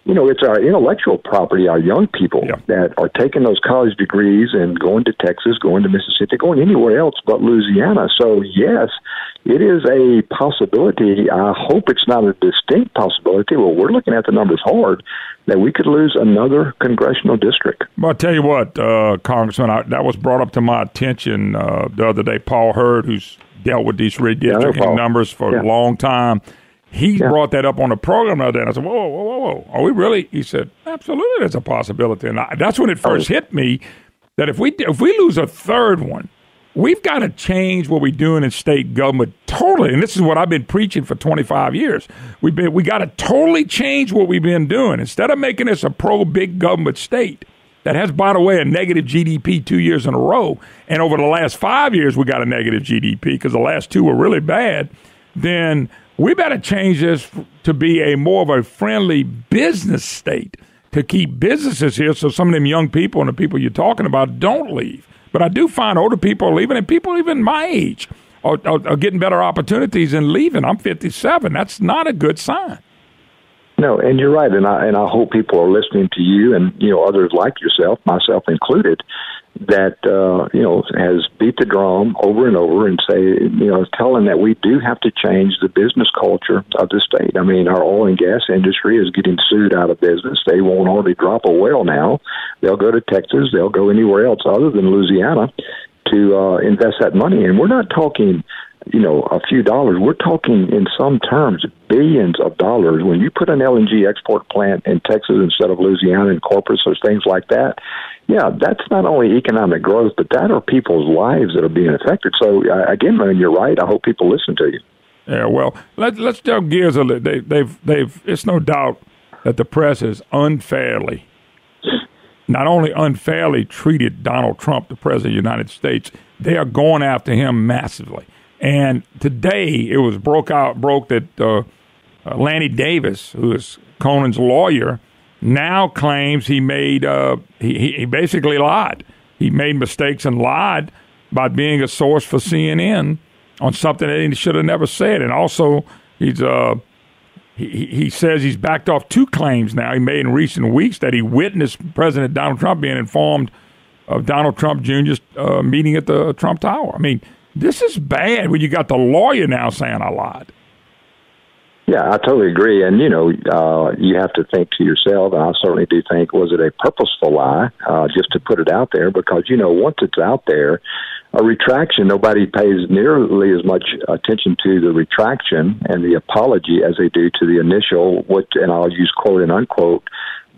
Speaker 7: it's our intellectual property, our young people that are taking those college degrees and going to Texas, going to Mississippi, going anywhere else but Louisiana. So, yes, it is a possibility. I hope it's not a distinct possibility. Well, we're looking at the numbers hard that we could lose another congressional district.
Speaker 1: Well, I'll tell you what, Congressman, that was brought up to my attention the other day. Paul Hurd, who's dealt with these redistricting numbers for a long time, he brought that up on the program the other day, and I said, whoa. Are we really? He said, absolutely, there's a possibility. And that's when it first hit me that if we lose a third one, we've got to change what we're doing in state government totally. And this is what I've been preaching for 25 years. We got to totally change what we've been doing. Instead of making this a pro-big government state that has, by the way, a negative GDP 2 years in a row, and over the last 5 years we got a negative GDP because the last 2 were really bad, then we better change this to be a more of a friendly business state to keep businesses here so some of them young people and the people you're talking about don't leave. But I do find older people are leaving, and people even my age are getting better opportunities and leaving. I'm 57. That's not a good sign.
Speaker 7: No, and you're right, and I hope people are listening to you and others like yourself, myself included, that has beat the drum over and over and tell them that we do have to change the business culture of the state. I mean, our oil and gas industry is getting sued out of business. They won't hardly drop a well now. They'll go to Texas. They'll go anywhere else other than Louisiana to invest that money. And we're not talking a few dollars. We're talking in some terms billions of dollars. When you put an LNG export plant in Texas instead of Louisiana and Corpus or things like that, that's not only economic growth, but that are people's lives that are being affected. So again, man, you're right. I hope people listen to you.
Speaker 1: Yeah, well, let's jump gears a little. They've. It's no doubt that the press has not only unfairly treated Donald Trump, the president of the United States, they are going after him massively. And today it was broke that Lanny Davis, who is Conan's lawyer, now claims he made he basically lied. He made mistakes and lied about being a source for CNN on something that he should have never said. And also he says he's backed off 2 claims now he made in recent weeks that he witnessed President Donald Trump being informed of Donald Trump Jr.'s meeting at the Trump Tower. I mean, this is bad when you got the lawyer now saying I lied.
Speaker 7: Yeah, I totally agree. And, you have to think to yourself, and I certainly do think, was it a purposeful lie, just to put it out there? Because, once it's out there, a retraction, nobody pays nearly as much attention to the retraction and the apology as they do to the initial, and I'll use quote and unquote,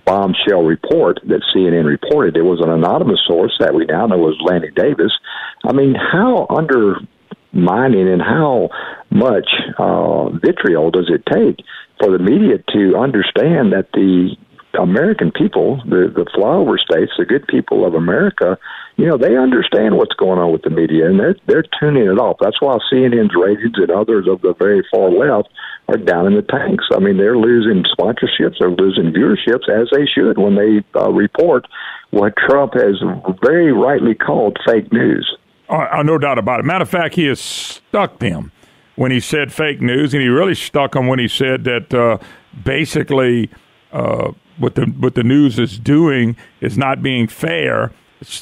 Speaker 7: bombshell report that CNN reported. It was an anonymous source that we now know was Lanny Davis. I mean, how undermining and how much vitriol does it take for the media to understand that the American people, the flyover states, the good people of America, they understand what's going on with the media, and they're tuning it off. That's why CNN's ratings and others of the very far left are down in the tanks. I mean, they're losing sponsorships, they're losing viewerships, as they should when they report what Trump has very rightly called fake news.
Speaker 1: No doubt about it. Matter of fact, he has stuck them when he said fake news, and he really stuck them when he said that basically what the news is doing is not being fair,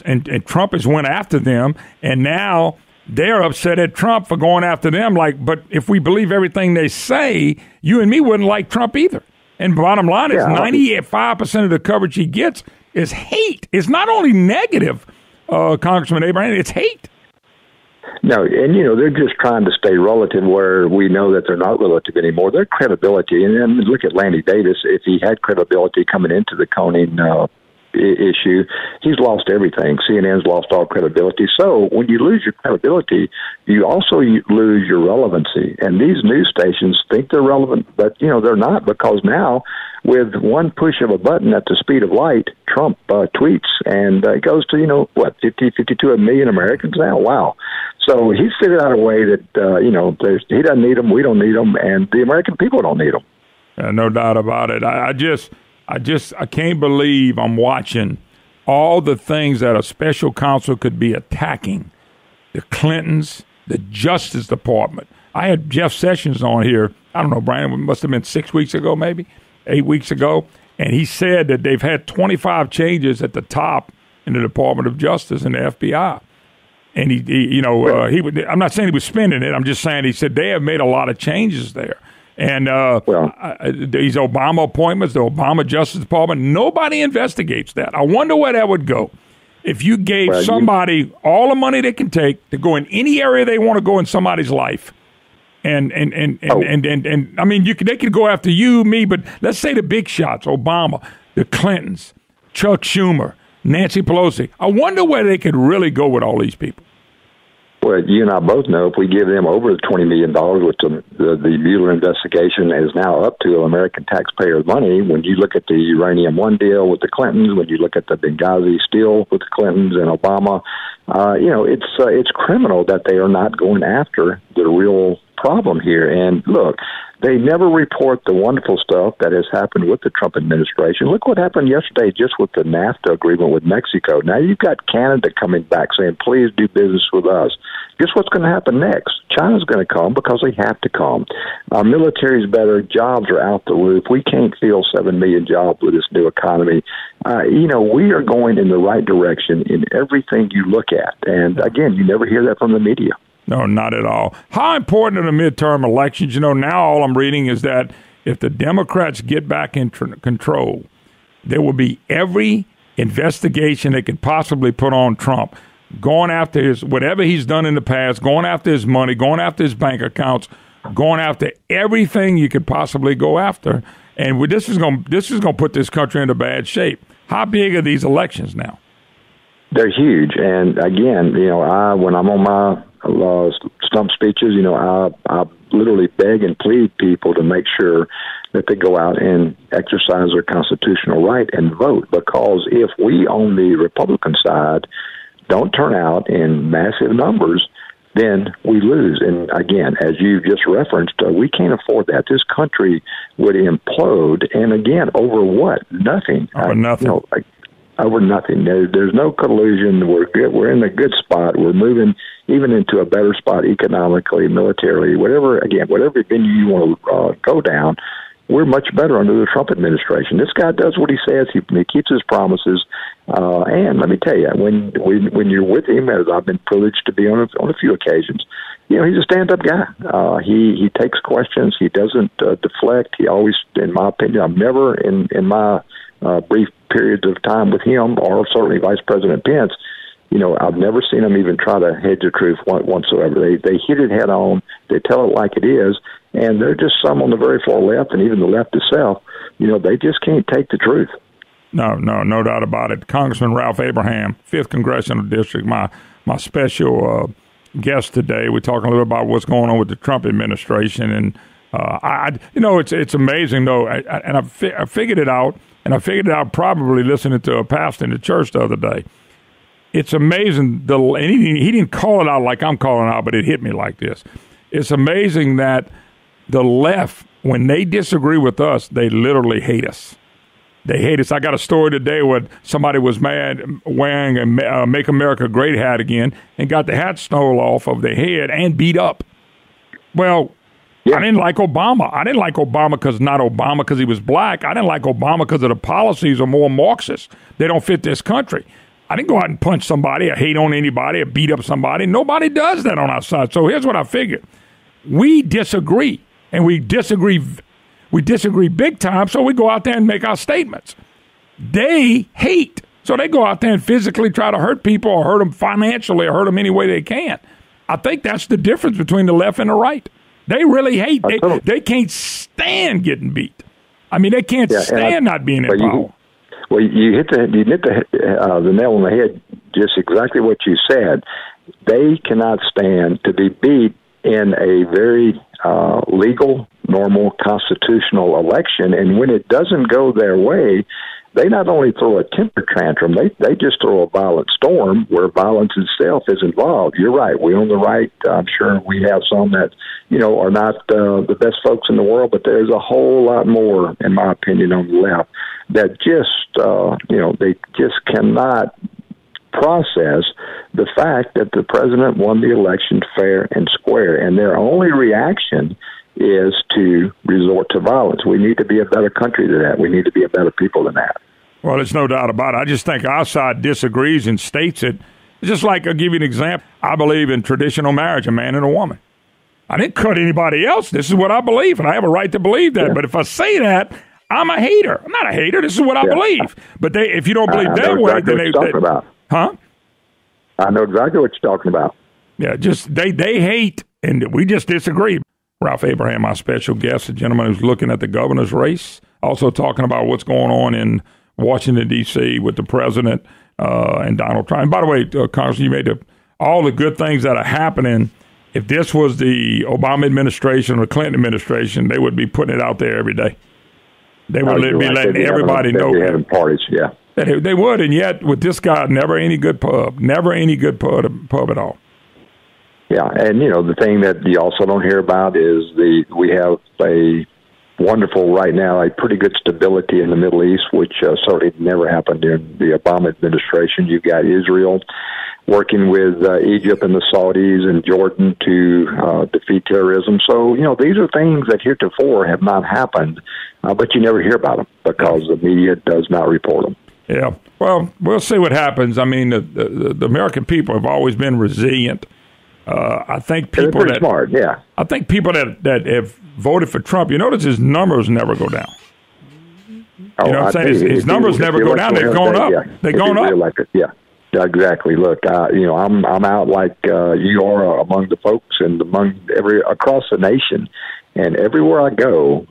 Speaker 1: and Trump has went after them, and now they're upset at Trump for going after them. But if we believe everything they say, you and me wouldn't like Trump either. And bottom line is 95% of the coverage he gets is hate. It's not only negative, Congressman Abraham, it's hate.
Speaker 7: No, and they're just trying to stay relative where we know that they're not relative anymore. Their credibility, and then look at Lanny Davis. If he had credibility coming into the Conan issue, he's lost everything. CNN's lost all credibility. So when you lose your credibility, you also lose your relevancy. And these news stations think they're relevant, but they're not, because now with one push of a button at the speed of light, Trump tweets, and it goes to 52 million Americans now. Wow. So he's figured out a way that he doesn't need them, we don't need them, and the American people don't need them.
Speaker 1: No doubt about it. I can't believe I'm watching all the things that a special counsel could be attacking. The Clintons, the Justice Department. I had Jeff Sessions on here, I don't know, Brian, it must have been 6 weeks ago, maybe 8 weeks ago, and he said that they've had 25 changes at the top in the Department of Justice and the FBI. And I'm not saying he was spending it. I'm just saying he said they have made a lot of changes there. And these Obama appointments, the Obama Justice Department, nobody investigates that. I wonder where that would go if you gave somebody all the money they can take to go in any area they want to go in somebody's life. And I mean, they could go after you, me, but let's say the big shots: Obama, the Clintons, Chuck Schumer, Nancy Pelosi. I wonder where they could really go with all these people.
Speaker 7: Well, you and I both know if we give them over $20 million, which the Mueller investigation is now up to American taxpayers' money, when you look at the Uranium One deal with the Clintons, when you look at the Benghazi Steel with the Clintons and Obama, it's criminal that they are not going after the real problem here. And look, they never report the wonderful stuff that has happened with the Trump administration. Look what happened yesterday just with the NAFTA agreement with Mexico. Now you've got Canada coming back saying, please do business with us. guess what's going to happen next? China's going to come because they have to come. Our military's better. Jobs are out the roof. We can't fill 7 million jobs with this new economy. We are going in the right direction in everything you look at. And, again, you never hear that from the media.
Speaker 1: No, not at all. How important are the midterm elections? Now all I'm reading is that if the Democrats get back in control, there will be every investigation they could possibly put on Trump, going after his whatever he's done in the past, going after his money, going after his bank accounts, going after everything you could possibly go after. And this is going to put this country into bad shape. How big are these elections now?
Speaker 7: They're huge. And again, when I'm on my stump speeches, I literally beg and plead people to make sure that they go out and exercise their constitutional right and vote. Because if we on the Republican side don't turn out in massive numbers, then we lose. And again, as you just referenced, we can't afford that. This country would implode. And again, over what? Nothing.
Speaker 1: Over nothing.
Speaker 7: Over nothing. There's no collusion. We're good. We're in a good spot. We're moving even into a better spot economically, militarily, whatever venue you want to go down. We're much better under the Trump administration. This guy does what he says. He keeps his promises. And let me tell you, when you're with him, as I've been privileged to be on a few occasions, he's a stand-up guy. He takes questions. He doesn't deflect. He always, in my opinion, I've never in my brief periods of time with him, or certainly Vice President Pence, I've never seen them even try to hedge the truth whatsoever. They hit it head on. They tell it like it is. And there are just some on the very far left, and even the left itself, they just can't take the truth.
Speaker 1: No doubt about it. Congressman Ralph Abraham, 5th Congressional District, my special guest today. We're talking a little about what's going on with the Trump administration. And, it's amazing, though. I figured it out, and I figured it out probably listening to a pastor in the church the other day. It's amazing. And he didn't call it out like I'm calling out, but it hit me like this. It's amazing that the left, when they disagree with us, they literally hate us. They hate us. I got a story today where somebody was mad wearing a Make America Great hat again and got the hat stole off of their head and beat up. Well, yeah. I didn't like Obama. I didn't like Obama because he was black. I didn't like Obama because of the policies are more Marxist. They don't fit this country. I didn't go out and punch somebody or hate on anybody or beat up somebody. Nobody does that on our side. So here's what I figured. We disagree, and we disagree big time, so we go out there and make our statements. They hate, so they go out there and physically try to hurt people or hurt them financially or hurt them any way they can. I think that's the difference between the left and the right. They really hate. They can't stand getting beat. I mean, they can't stand not being in power.
Speaker 7: You hit the nail on the head, just exactly what you said. They cannot stand to be beat in a very legal, normal, constitutional election. And when it doesn't go their way, they not only throw a temper tantrum, they just throw a violent storm where violence itself is involved. You're right. We on the right, I'm sure we have some that, are not the best folks in the world, but there's a whole lot more, in my opinion, on the left that just, they just cannot process the fact that the president won the election fair and square, and their only reaction is to resort to violence. We need to be a better country than that. We need to be a better people than that.
Speaker 1: Well, there's no doubt about it. I just think our side disagrees and states it. It's just like, I'll give you an example. I believe in traditional marriage, a man and a woman. I didn't cut anybody else. This is what I believe, and I have a right to believe that. Yeah. But if I say that, I'm a hater. I'm not a hater. This is what I believe. But if you don't believe that way, then they talking about. Huh?
Speaker 7: I know exactly what you're talking about.
Speaker 1: Yeah, just they hate, and we just disagree. Ralph Abraham, our special guest, a gentleman who's looking at the governor's race, also talking about what's going on in Washington, D.C. with the president and Donald Trump. And by the way, Congressman, you made all the good things that are happening. If this was the Obama administration or the Clinton administration, they would be putting it out there every day. They would be letting everybody know.
Speaker 7: They'd be having parties, yeah.
Speaker 1: They would, and yet with this guy, never any good pub at all.
Speaker 7: Yeah, and the thing that you also don't hear about is we have a wonderful right now, a pretty good stability in the Middle East, which certainly never happened during the Obama administration. You've got Israel working with Egypt and the Saudis and Jordan to defeat terrorism. So, these are things that heretofore have not happened, but you never hear about them because the media does not report them.
Speaker 1: Yeah. Well, we'll see what happens. I mean, the American people have always been resilient. I think people
Speaker 7: they're pretty smart, yeah.
Speaker 1: I think people that have voted for Trump, you notice his numbers never go down. You know what I'm saying? His numbers never go down. They've gone up. They've gone up.
Speaker 7: Yeah, exactly. Look, I'm out like you are among the folks and across the nation, and everywhere I go,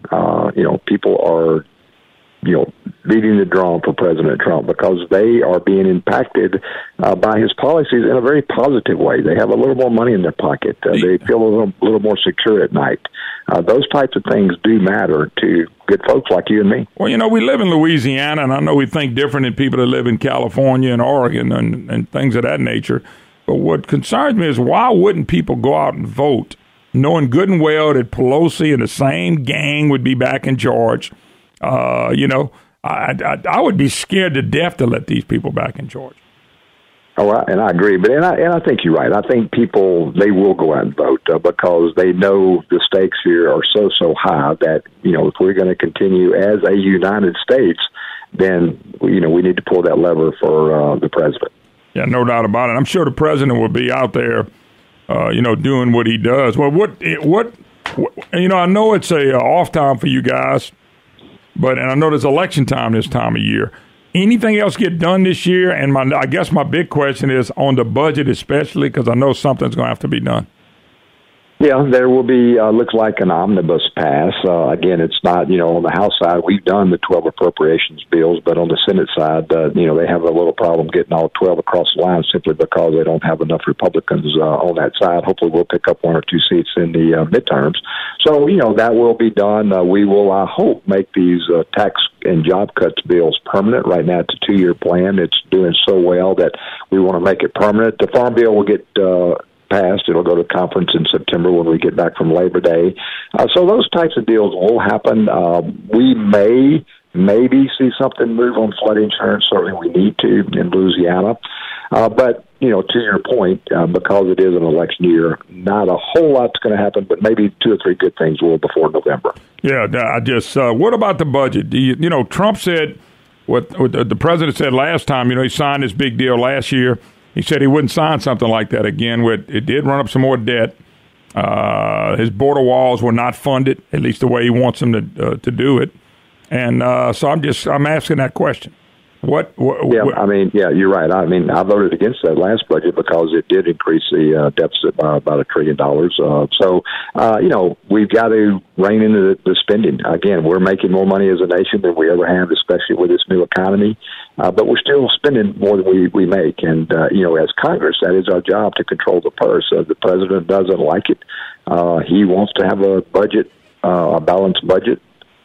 Speaker 7: people are beating the drum for President Trump because they are being impacted by his policies in a very positive way. They have a little more money in their pocket. They feel a little more secure at night. Those types of things do matter to good folks like you and me.
Speaker 1: Well, we live in Louisiana, and I know we think different than people that live in California and Oregon and things of that nature. But what concerns me is why wouldn't people go out and vote knowing good and well that Pelosi and the same gang would be back in charge? I would be scared to death to let these people back in charge.
Speaker 7: Oh, and I agree, but I think you're right. I think people, they will go out and vote because they know the stakes here are so high that if we're going to continue as a United States, then we need to pull that lever for the president.
Speaker 1: Yeah, no doubt about it. I'm sure the president will be out there, doing what he does. Well, I know it's a off time for you guys. And I know there's election time this time of year. Anything else get done this year? And I guess my big question is on the budget especially, because I know something's going to have to be done.
Speaker 7: Yeah, there will be, looks like an omnibus pass. Again, it's not, on the House side, we've done the 12 appropriations bills, but on the Senate side, they have a little problem getting all 12 across the line simply because they don't have enough Republicans on that side. Hopefully we'll pick up 1 or 2 seats in the midterms. So, that will be done. We will, I hope, make these tax and job cuts bills permanent. Right now, it's a 2-year plan. It's doing so well that we want to make it permanent. The farm bill will get passed. It'll go to conference in September when we get back from Labor Day. So those types of deals will happen. We maybe see something move on flood insurance. Certainly we need to in Louisiana. But, to your point, because it is an election year, not a whole lot's going to happen, but maybe 2 or 3 good things will before November.
Speaker 1: Yeah, I just, what about the budget? Trump said what the president said last time, he signed this big deal last year. He said he wouldn't sign something like that again. It did run up some more debt. His border walls were not funded, at least the way he wants them to do it. And so I'm asking that question.
Speaker 7: You're right. I voted against that last budget because it did increase the deficit by about $1 trillion. We've got to rein in the spending. Again, we're making more money as a nation than we ever have, especially with this new economy. But we're still spending more than we make. And, as Congress, that is our job to control the purse. The president doesn't like it. He wants to have a budget, a balanced budget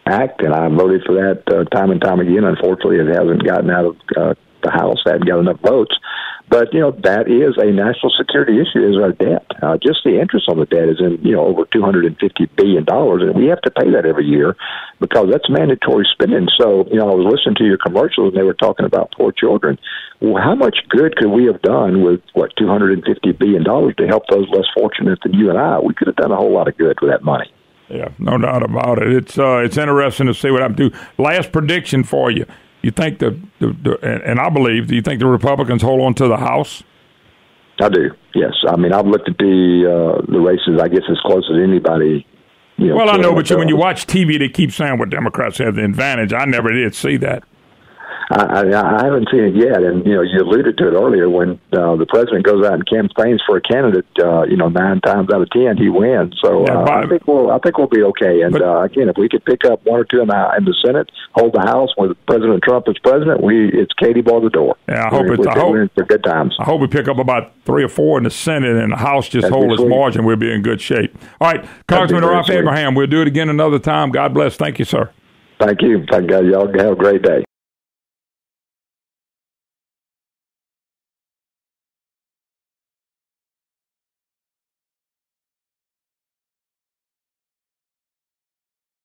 Speaker 7: act, and I voted for that time and time again. Unfortunately, it hasn't gotten out of the House, hasn't got enough votes. But, that is a national security issue, is our debt. Just the interest on the debt is in, over $250 billion, and we have to pay that every year because that's mandatory spending. So, I was listening to your commercials, and they were talking about poor children. Well, how much good could we have done with, $250 billion to help those less fortunate than you and I? We could have done a whole lot of good with that money.
Speaker 1: Yeah, no doubt about it. It's interesting to see what happens. Last prediction for you. You think and I believe, do you think the Republicans hold on to the House?
Speaker 7: I do, yes. I've looked at the races, I guess, as close as anybody.
Speaker 1: Well, I know, but when you watch TV, they keep saying Democrats have the advantage. I never did see that.
Speaker 7: I haven't seen it yet, and you alluded to it earlier when the president goes out and campaigns for a candidate. 9 times out of 10 he wins. So I think we'll be okay. And again, if we could pick up 1 or 2 in the Senate, hold the House with President Trump as president, it's Katie bar the door.
Speaker 1: Yeah, I hope
Speaker 7: we're in for good times.
Speaker 1: I hope we pick up about 3 or 4 in the Senate, and the House just hold its margin. We'll be in good shape. All right, Congressman Ralph Abraham. We'll do it again another time. God bless. Thank you, sir.
Speaker 7: Thank you. Thank God. Y'all have a great day.